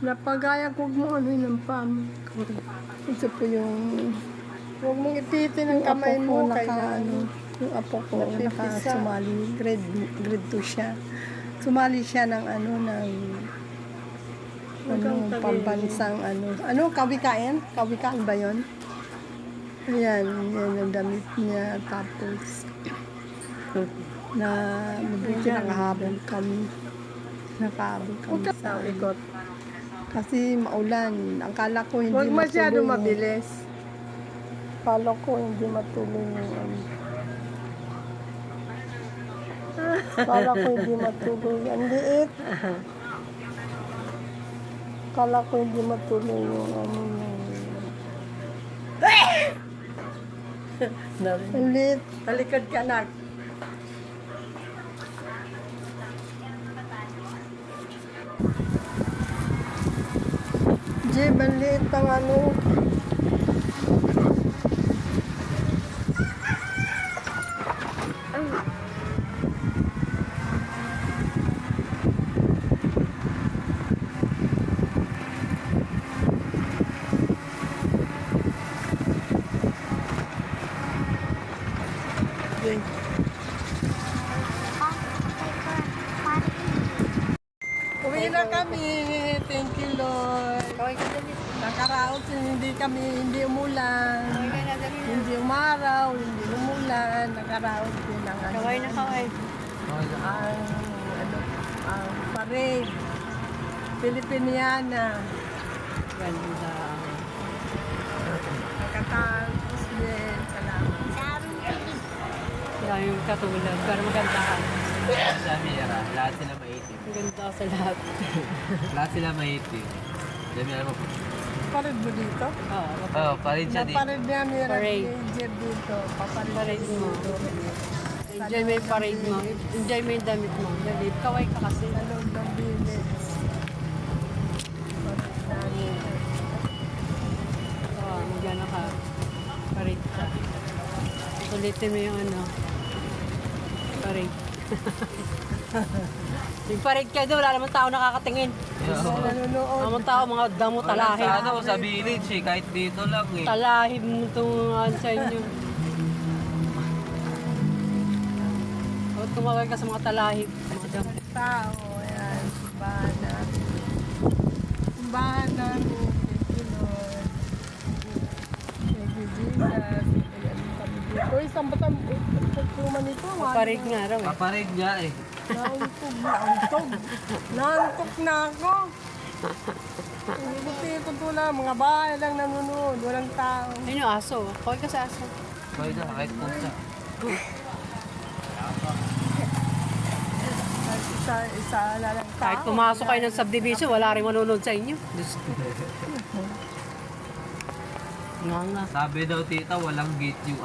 Napagaya ko mo ano yun ng pam. Ito po yung... Huwag mong ipitin ang kamay mo. Yung apo ko, sumali. Grade 2 siya. Sumali siya ng pambansang kawikain? Kawikaan ba yun? Ayan, yan ang damit niya. Tapos, nakahabol kami. Sa ikot. Kasi maulan. Ang kala ko hindi matuloy. Huwag masyado mabilis. Kala ko hindi matuloy yung Kala ko hindi matuloy. Ang liit. Kala ko hindi matuloy yung Ang liit. Talikod ka, anak. Jeb, ang liit ang Uwi na kami. Thank you, Lord. Nakaraos, hindi umulan. Hindi umaraw, hindi umulan. Nakaraos din ang Kaway na kaway. Ang parade. Filipiniana. Ganda. Nakatapos din. Salamat. Dami yung katulad. Pero maganda ka. Sa Mira, lahat sila maitim. Maganda sa lahat. Lahat sila maitim. Dami alam mo. Parade mo dito? Oo, parin siya dito. Naparade niya Mira Parade. Jeb dito. Parade mo. Enjoy mo yung parade mo. Enjoy mo yung damit mo. Dali, kaway ka kasi. Sa loob ng village. Parade namin. Oo, magana ka. Parade ka. Ulitin mo yung parade. Yung parade ka doon, wala naman tao nakakatingin. Nanonood. Naman tao, mga damo, talahib. Sa village eh, kahit dito lang eh. Talahib mo itong sa inyo. Huwag tumawag ka sa mga talahib. Mga damo. Tao, ayan, simbahan na. Simbahan na. Thank you, Lord. Thank you, Jesus. Ayan, kami dito. Uy, saan ba tayo? Pagkuman ito. Parade nga raw eh. Paparid nga eh. Naantog. Naantok na ako. Hindi ito lang. Mga bahay lang nanonood. Walang tao. Ayun yung aso. Kaway ka sa aso. Pwede na, kahit punta. Isa lang tao. Kahit pumasok kayo ng subdivision, wala rin manonood sa inyo. Diyos ko. Nga. Sabi daw tita, walang gate yung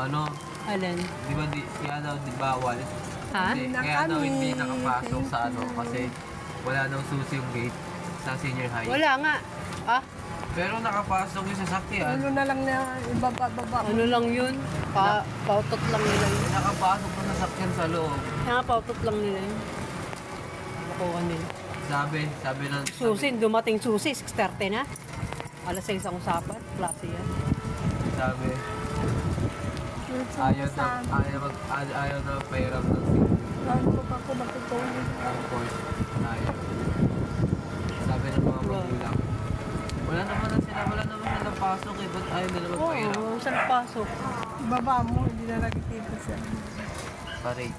Alin? Di ba, kaya daw di bawal. Ha? Kasi, kaya daw hindi nakapasok sa kasi wala daw susi yung gate sa senior high. Wala nga. Ah? Pero nakapasok yung sasakyan. Ano na lang niya, ibaba. Ano lang yun? Pautot lang nila yun. Nakapasok yung sasakyan sa loob. Kaya pautot lang nila yun. Nakuha nila. Sabi ng... Susi, dumating susi, 6:30 na. Alas 6 ang usapan. Klase yan. Sabi, ayaw na pairam ng Naantok ako, natutulog. ng course. Ayaw. Sabi ng mga magulang. Wala naman sila pasok eh. Ba't ayaw nila magpairam? Oo, saan pasok? Ibaba mo, hindi na nakikita siya. Paray.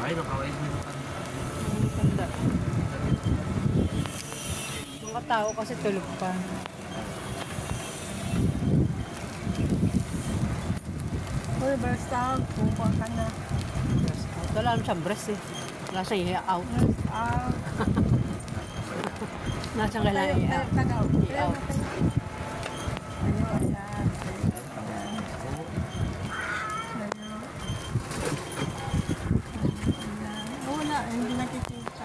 Ay, nakawais mo yung Tanda. Mga tao kasi tulog pa. Uy, basta, kuha ka na. Wala naman siyang breast eh. Wala siyang i-out. Wala siyang kailangan i-out. I-out. Wala, hindi nakikita.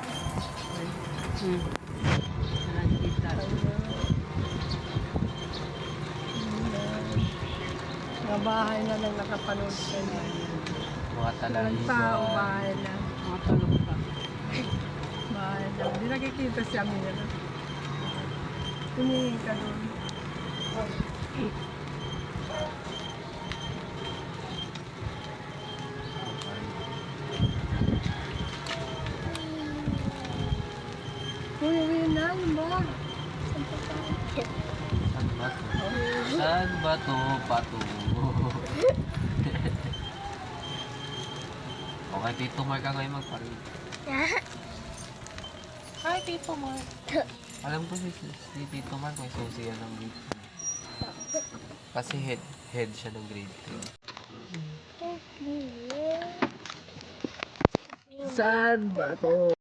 Wala nakita. Mga bahay na lang nakapanood sa inyo. mga talahi. Walang tao, bahay lang. Mga tulog Mahal lang. Hindi nakikita si Amira. Tumingin ka doon. Uy, uwi na. Ano ba? Saan ba to? Saan ba to patungo? Okay, Tito Mark ka ngayon mag-parade. Hi, Tito Mark. Alam ko si Tito Mark may susi yan ng grade 2. Kasi head siya ng grade 2. Saan ba to?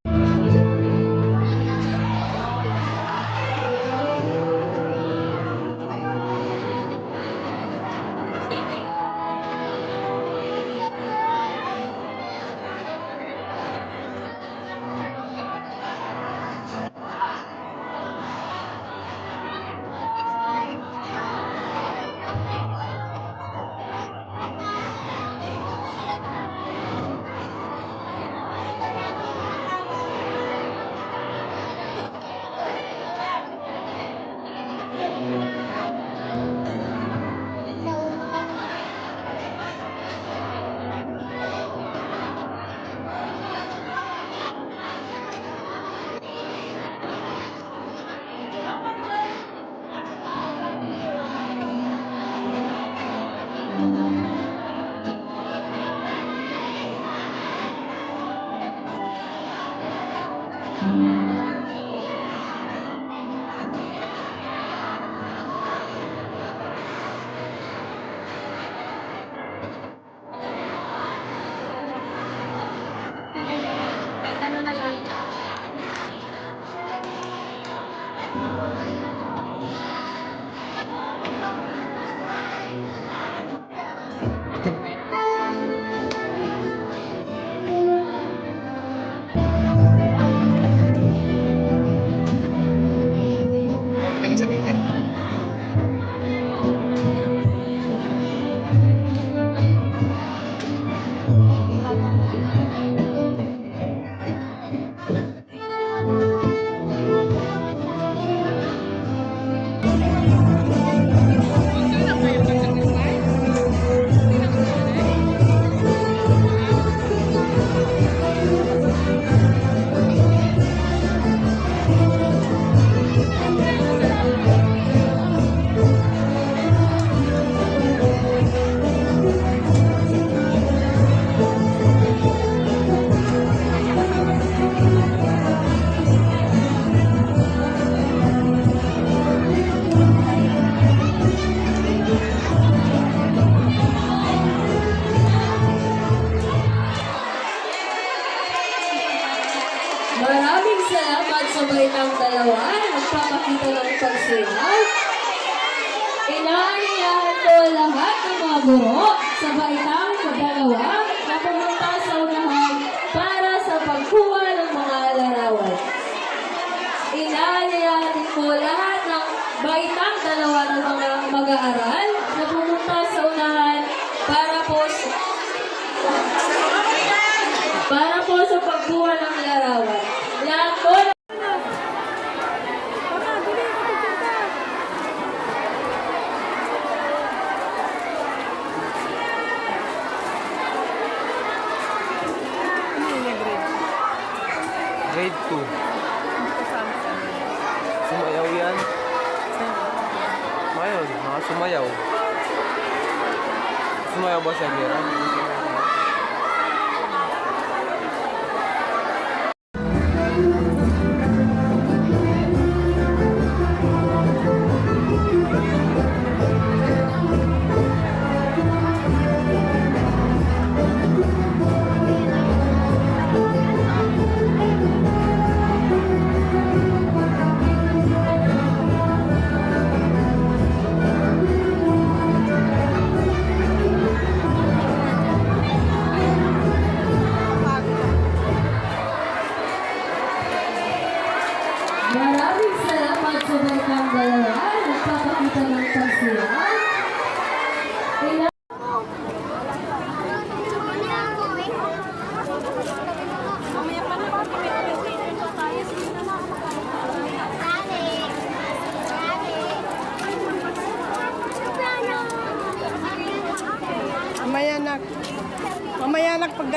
Maraming salamat sa baitang dalawa na magpapakita ng pagsilaw. Inaaniyahan ko lahat ng mga guro sa baitang dalawa na pumunta sa unahan para sa pagkuha ng mga larawan. Inaaniyahan ko lahat ng baitang dalawa ng mga mag-aaral na pumunta sa unahan para po sa pagkuha ng larawan. Lahat po Grade 2. Sumayaw yan. Ngayon, mga sumayaw. Sumayaw ba siya, Mira?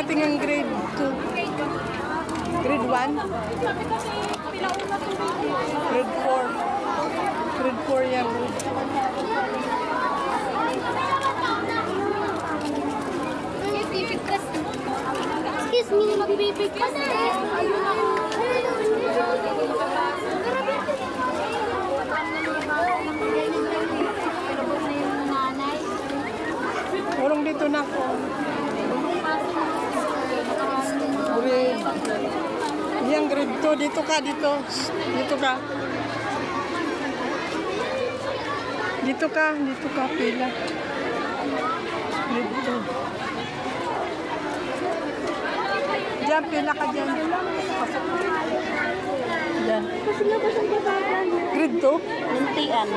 darating ang grade 2. Grade 1? Grade 4. Grade 4 yan. Excuse me, magbibigkas Urong dito na ako. Grade. Yan, grade 2. Dito ka, dito. Dito ka. Dito ka, dito ka, pila. Grade 2. Diyan, pila ka dyan. Pasok. Diyan. Grade 2? Luntian.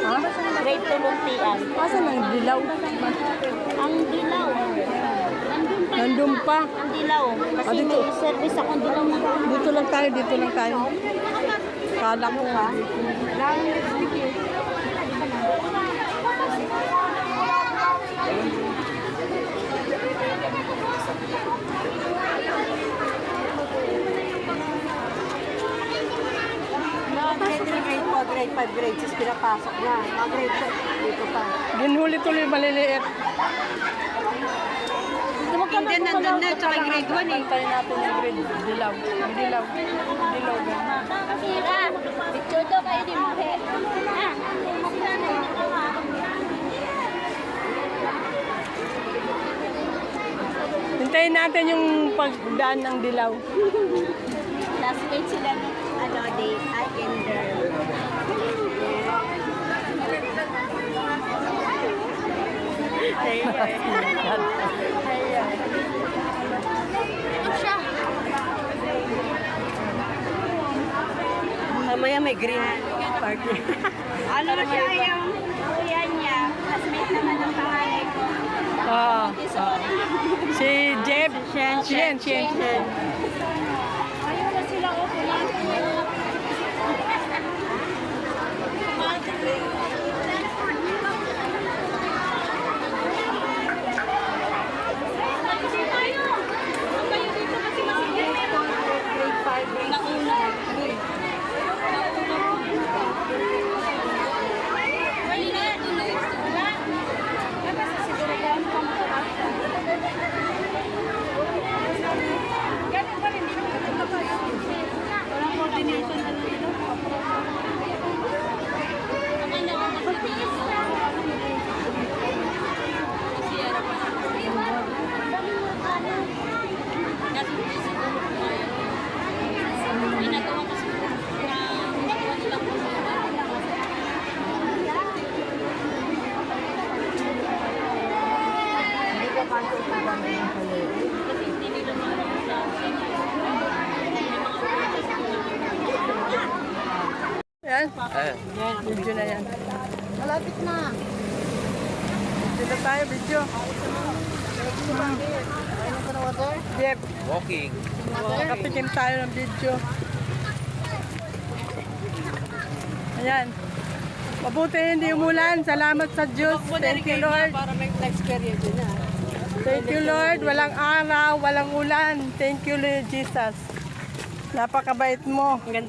Ha? Grade 2 luntian. Asan ang dilaw? Ang dilaw. Nandun pa. Ang dilaw. Kasi dito. may service akong dilaw na. Dito lang tayo, dito lang tayo. Kala ko ha. Grade 3, grade 4, grade 5, grade 6, pinapasok na. Mga grade 2, dito pa. Ginhuli tuloy maliliit. Hindi, nandun na, tsaka grade 1 eh. Pantayin natin yung grade dilaw. Yung dilaw. Dilaw ba? Sira. Ito kayo din mo. Ah. Hintayin natin yung pagdaan ng dilaw. Last page sila ng day, I ender. Mamaya may green party. Ano siya yung kuya niya? Classmate naman ng panganay ko. Ah, So, si Jeb. Shen. ayun na sila ko. Yan. Video na yan. Malapit na. Dito tayo, video. Jeb, Walking. kapitin tayo ng video. Ayan. Mabuti hindi umulan. Salamat sa Diyos. Thank you, Lord. Para may experience na. Thank you, Lord. Walang araw, walang ulan. Thank you, Lord Jesus. Napakabait mo. Hanggang